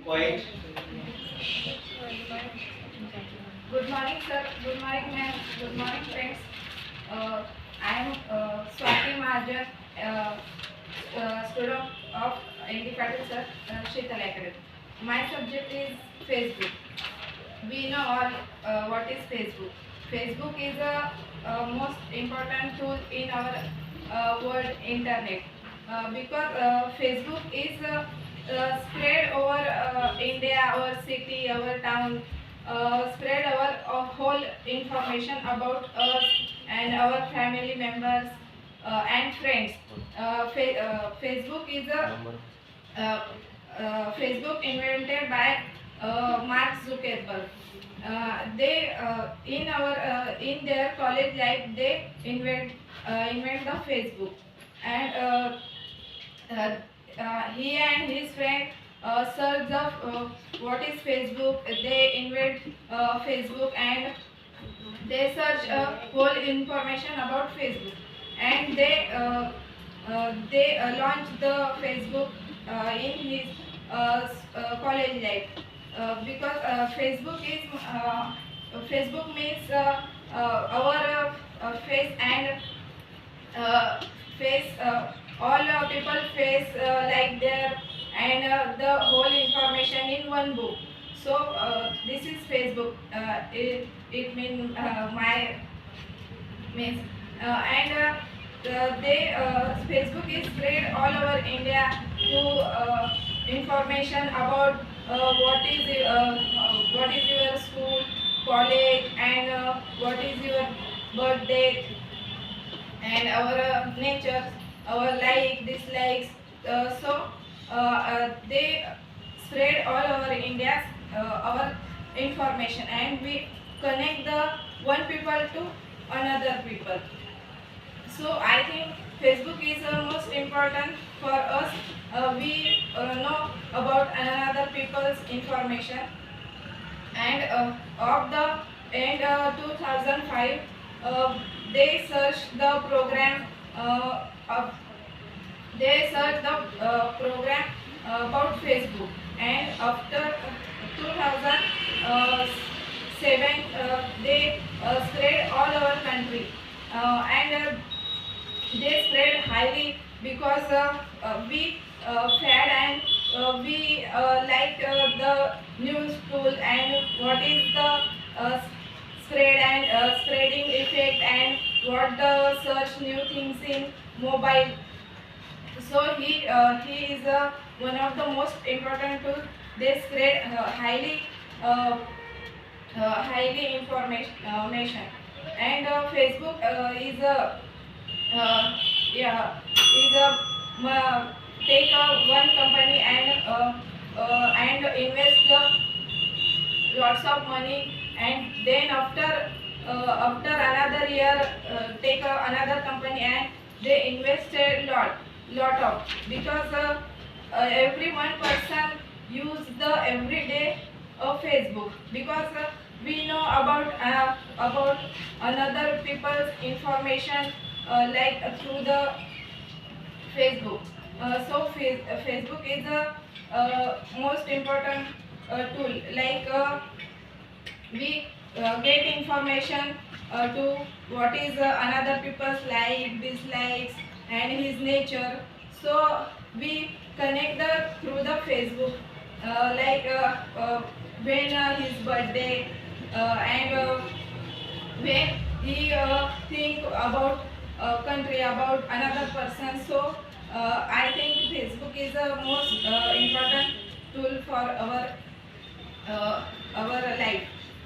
Point. Good morning, sir. Good morning, ma'am. Good morning, friends. I am Swati Mahajan, student of ND Patil, sir, Sheetal Academy. My subject is Facebook. We know all what is Facebook. Facebook is a most important tool in our world internet because Facebook is spread over India, our city, our town, spread our whole information about us and our family members and friends. Facebook is a Facebook invented by Mark Zuckerberg. They in their college life they invent the Facebook, and he and his friend search the what is Facebook. They invent Facebook, and they search whole information about Facebook, and they launch the Facebook in his college life because Facebook means our face and face all people face like there, and the whole information in one book. So this is Facebook. It means my means and they Facebook is spread all over India to information about what is your school, college, and what is your birthday, and our nature, our like, dislikes. They spread all over India our information, and we connect the one people to another people. So I think Facebook is most important for us. We know about another people's information, and of the end 2005 they searched the program of they searched the program about Facebook, and after 2007 they spread all over country, and they spread highly because we fed, and we like the news tool, and what is the spread and spreading effect, and what the search new things in mobile. So he is one of the most important tools. They spread uh, highly information, and Facebook is a is a take one company, and invest lots of money, and then after another year take another company, and they invested lot of, because every one person use the everyday Facebook, because we know about another people's information like through the Facebook. Facebook is the most important tool. Like we get information to what is another people's like, dislikes, and his nature. So we connect through the Facebook, like when his birthday, and when he think about country, about another person. So I think Facebook is the most important tool for our life.